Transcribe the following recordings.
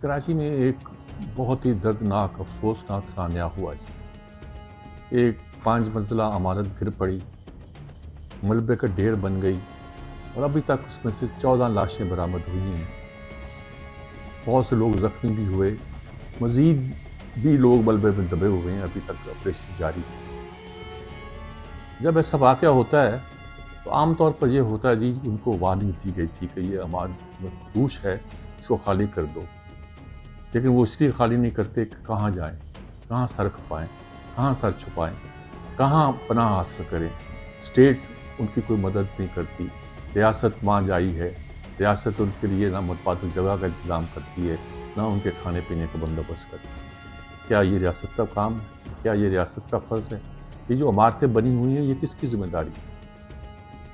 कराची में एक बहुत ही दर्दनाक अफसोसनाक सान्या हुआ जी। एक 5 मंजिला इमारत गिर पड़ी, मलबे का ढेर बन गई और अभी तक उसमें से 14 लाशें बरामद हुई हैं। बहुत से लोग जख्मी भी हुए, मजीद भी लोग मलबे में दबे हुए हैं, अभी तक ऑपरेशन जारी है। जब ऐसा वाक़या होता है तो आमतौर पर यह होता है जी, उनको वार्निंग दी गई थी कि ये इमारत मखदूश है, इसको खाली कर दो। लेकिन वो इसलिए खाली नहीं करते कि कहाँ जाएं, कहाँ सर खपाएं, कहाँ सर छुपाएं, कहाँ पनाह हासिल करें। स्टेट उनकी कोई मदद नहीं करती, रियासत मान जाई है, रियासत उनके लिए ना मुतबादिल जगह का इंतज़ाम करती है, ना उनके खाने पीने का बंदोबस्त करती है। क्या ये रियासत का काम है? क्या ये रियासत का फ़र्ज़ है? ये जो इमारतें बनी हुई हैं, ये किसकी ज़िम्मेदारी है?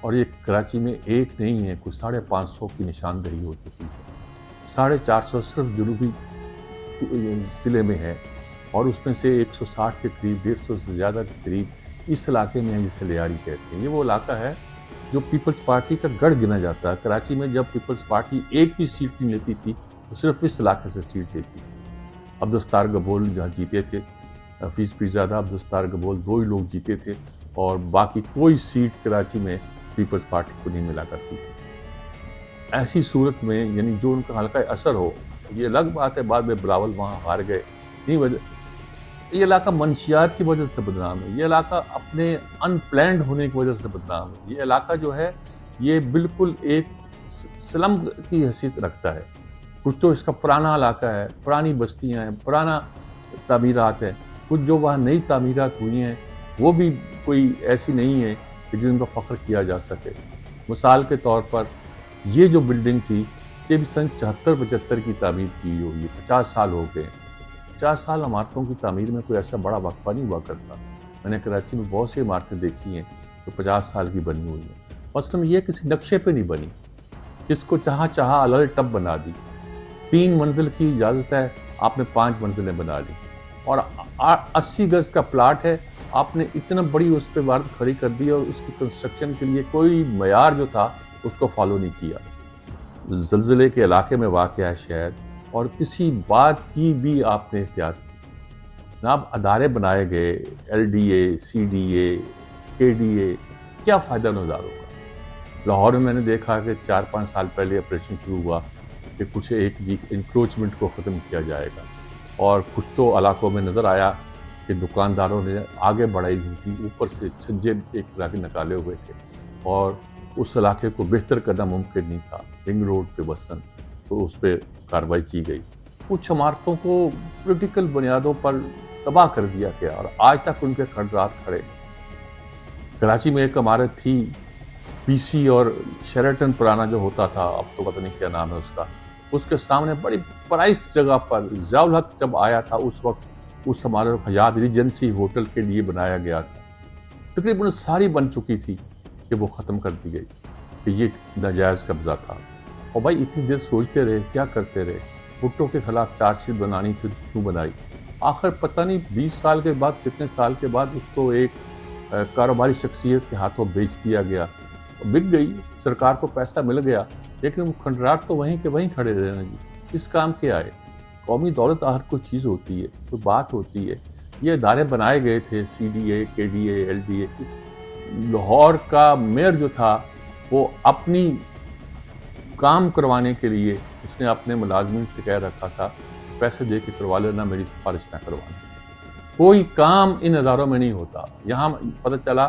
और ये कराची में एक नहीं है, कुछ 550 की निशानदही हो चुकी है। 450 सिर्फ जनूबी ज़िले में है और उसमें से 160 के करीब, 150 से ज़्यादा के करीब इस इलाके में है जिसे लियारी कहते हैं। ये वो इलाका है जो पीपल्स पार्टी का गढ़ गिना जाता है। कराची में जब पीपल्स पार्टी एक भी सीट नहीं लेती थी तो सिर्फ इस इलाके से सीट लेती थी। अब्दुस्तार गबोल जहाँ जीते थे, हफीज़ पीरज़ादा, अब्दुस्तार गबोल, 2 ही लोग जीते थे और बाकी कोई सीट कराची में पीपल्स पार्टी को नहीं मिला करती थी। ऐसी सूरत में यानी जो उनका हल्का असर हो, ये अलग बात है बाद में बिलावल वहाँ हार गए, नहीं वजह ये इलाका मनशियात की वजह से बदनाम है। ये इलाका अपने अनप्लैन्ड होने की वजह से बदनाम है। ये इलाका जो है ये बिल्कुल एक स्लम की हैसियत रखता है। कुछ तो इसका पुराना इलाका है, पुरानी बस्तियाँ हैं, पुराना तामीरात है। कुछ जो वहाँ नई तामीरात हुई हैं वो भी कोई ऐसी नहीं है कि जिन पर फ़ख्र किया जा सके। मिसाल के तौर पर ये जो बिल्डिंग थी ये भी सन 74-75 की तामीर की हुई है, 50 साल हो गए। 50 साल इमारतों की तामीर में कोई ऐसा बड़ा वक्फा नहीं हुआ करता। मैंने कराची में बहुत सी इमारतें देखी हैं जो 50 साल की बनी हुई हैं। मसलन ये किसी नक्शे पे नहीं बनी, जिसको चाहा अलग टब बना दी। 3 मंजिल की इजाज़त है, आपने 5 मंजिलें बना ली और 80 गज का प्लाट है, आपने इतना बड़ी उस पर इमारत खड़ी कर दी और उसकी कंस्ट्रक्शन के लिए कोई मयार जो था उसको फॉलो नहीं किया। ज़लज़ले के इलाके में वाक़या है शहर और किसी बात की भी आपने एहतियात की। जनाब अदारे बनाए गए, LDA, CDA, KDA, क्या फ़ायदा उन अदारों का? लाहौर में मैंने देखा कि 4-5 साल पहले ऑपरेशन शुरू हुआ कि कुछ एक जी इंक्रोचमेंट को ख़त्म किया जाएगा और कुछ तो इलाकों में नज़र आया कि दुकानदारों ने आगे बढ़ाई हुई थी, ऊपर से छज्जे एक तरह के निकाले हुए थे और उस इलाके को बेहतर करना मुमकिन नहीं था। रिंग रोड पे बसन तो उस पर कार्रवाई की गई। कुछ इमारतों को पॉलिटिकल बुनियादों पर तबाह कर दिया गया और आज तक उनके खंडरात खड़े। कराची में एक इमारत थी PC और शेराटन पुराना जो होता था, अब तो पता नहीं क्या नाम है उसका, उसके सामने बड़ी प्राइस जगह पर ज़ियाउल हक जब आया था उस वक्त उस इमारत को हयात रीजेंसी होटल के लिए बनाया गया था। तकरीबन सारी बन चुकी थी कि वो ख़त्म कर दी गई कि ये नाजायज़ कब्ज़ा था। और भाई इतनी देर सोचते रहे, क्या करते रहे? भुट्टो के ख़िलाफ़ चार्जशीट बनानी थी, क्यों बनाई? आखिर पता नहीं 20 साल के बाद, कितने साल के बाद उसको एक कारोबारी शख्सियत के हाथों बेच दिया गया, बिक गई, सरकार को पैसा मिल गया, लेकिन वो खंडराट तो वहीं के वहीं खड़े रहे ना जी। किस काम के आए? कौमी दौलत हर कोई चीज़ होती है, कोई बात होती है। ये इदारे बनाए गए थे CDA, KDA, LDA। लाहौर का मेयर जो था वो अपनी काम करवाने के लिए उसने अपने मुलाजमीन से कह रखा था पैसे दे के करवा लेना, मेरी सिफारिश ना करवाना। कोई काम इन अदारों में नहीं होता। यहाँ पता चला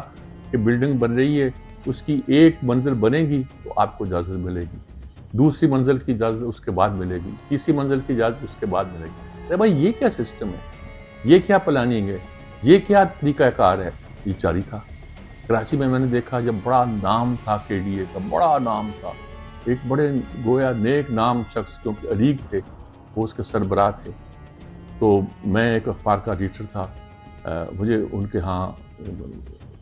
कि बिल्डिंग बन रही है, उसकी एक मंजिल बनेगी तो आपको इजाज़त मिलेगी, दूसरी मंजिल की इजाज़त उसके बाद मिलेगी, तीसरी मंजिल की इजाज़त उसके बाद मिलेगी। अरे भाई ये क्या सिस्टम है? ये क्या प्लानिंग है? ये क्या तरीक़ाकार है? ये जारी था। कराची में मैंने देखा जब बड़ा नाम था KDA का, बड़ा नाम था, एक बड़े गोया नेक नाम शख्स क्योंकि अलीग थे वो उसके सरबराह थे। तो मैं एक अखबार का एडिटर था, मुझे उनके यहाँ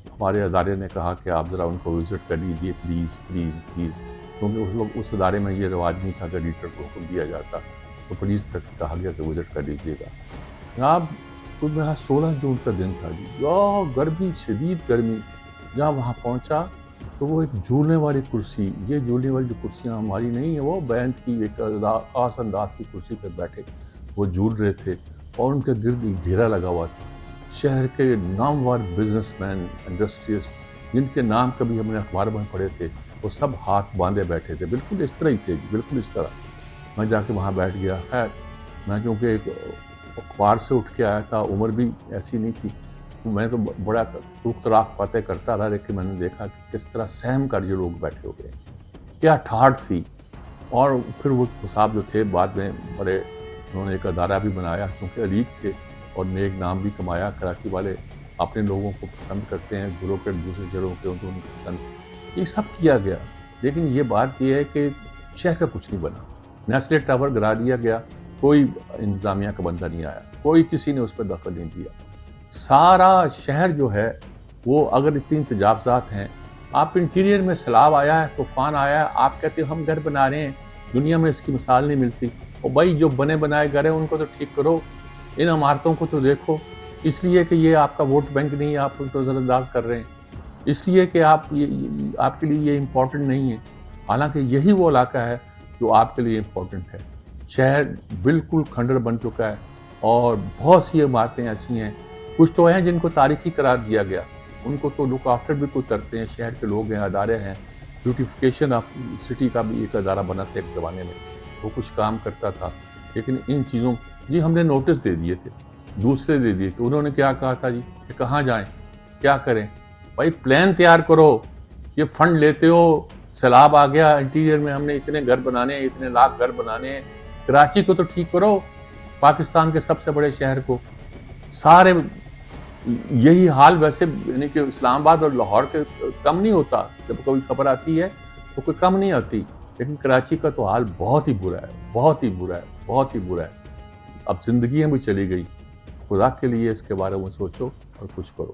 हमारे अदारे ने कहा कि आप ज़रा उनको विज़िट कर लीजिए प्लीज़ प्लीज़ प्लीज़, क्योंकि उस वक्त उस अदारे में ये रिवाज नहीं था कि एडिटर को हुक्म दिया जाता, तो प्लीज़ कहा गया कि विज़िट कर लीजिएगा। जनाब तो मेरा 16 जून का दिन था जी, गर्मी, शदीद गर्मी। जहाँ वहाँ पहुँचा تو وہ ایک جھولنے والی کرسی، یہ جھولنے والی جو کرسیاں ہماری نہیں ہیں، وہ بینت کی ایک خاص انداز کی کرسی پہ بیٹھے وہ جھول رہے تھے، اور ان کے گرد گھیرا لگا ہوا تھا شہر کے نامور بزنس مین، انڈسٹریلسٹ، جن کے نام کبھی ہم نے اخبار میں پڑھے تھے، وہ سب ہاتھ باندھے بیٹھے تھے، بالکل اس طرح ہی تھے، بالکل اس طرح۔ میں جا کے وہاں بیٹھ گیا۔ خیر میں چونکہ ایک اخبار سے اٹھ کے آیا تھا، عمر بھی ایسی نہیں تھی، میں تو بڑا اختراف باتیں کرتا رہا، لیکن میں نے دیکھا کہ کس طرح سہم کر یہ لوگ بیٹھے ہوئے ہیں، کیا ٹھاٹھ تھی۔ اور پھر وہ صاحب جو تھے بعد میں بڑے، انہوں نے ایک ادارہ بھی بنایا، کیونکہ علیق تھے اور نیک نام بھی کمایا۔ کراچی والے اپنے لوگوں کو پسند کرتے ہیں، گروہ کے دوسرے جگہوں کے ان کو پسند، یہ سب کیا گیا، لیکن یہ بات یہ ہے کہ شہر کا کچھ نہیں بنا۔ نیسلے ٹاور گرا دیا گیا، کوئی انتظامیہ کا بندہ نہیں آیا، کوئی کسی نے اس پہ دخل نہیں دیا۔ سارا شہر جو ہے وہ، اگر اتنی تجاوزات ہیں، آپ انٹیریئر میں سیلاب آیا ہے، طوفان آیا ہے، آپ کہتے ہو ہم گھر بنا رہے ہیں، دنیا میں اس کی مثال نہیں ملتی۔ اور بھائی جو بنے بنائے گھر ہیں ان کو تو ٹھیک کرو، ان عمارتوں کو تو دیکھو، اس لیے کہ یہ آپ کا ووٹ بینک نہیں ہے، آپ ان کو نظر انداز کر رہے ہیں، اس لیے کہ آپ کے لیے یہ امپورٹنٹ نہیں ہے، حالانکہ یہی وہ علاقہ ہے جو آپ کے لیے امپورٹنٹ ہے۔ شہر بالکل کھنڈر بن چکا ہے، اور بہت سی عمارتیں ایسی ہیں، کچھ تو ہیں جن کو تاریخی قرار دیا گیا، ان کو تو لک آفٹر بھی کوئی کرتے ہیں، شہر کے لوگ ہیں، ادارے ہیں۔ بیوٹیفیکیشن آف سٹی کا بھی ایک ادارہ بنا تھا ایک زمانے میں، وہ کچھ کام کرتا تھا، لیکن ان چیزوں جی ہم نے نوٹس دے دیے تھے، دوسرے دے دیے تھے، انہوں نے کیا کہا تھا جی کہ کہاں جائیں، کیا کریں؟ بھائی پلان تیار کرو، یہ فنڈ لیتے ہو، سیلاب آ گیا، انٹیریئر میں ہم نے اتنے گھر بنانے ہیں، اتنے لاکھ گھر بنانے ہیں، کراچی کو تو ٹھیک کرو، پاکستان کے سب سے بڑے شہر کو۔ سارے یہی حال ویسے، یعنی کہ اسلام آباد اور لاہور کے کم نہیں ہوتا، جب کوئی خبر آتی ہے تو کوئی کم نہیں آتی، لیکن کراچی کا تو حال بہت ہی برا ہے، بہت ہی برا ہے، بہت ہی برا ہے۔ اب زندگیاں بھی چلی گئی، خدا کے لیے اس کے بارے میں سوچو اور کچھ کرو۔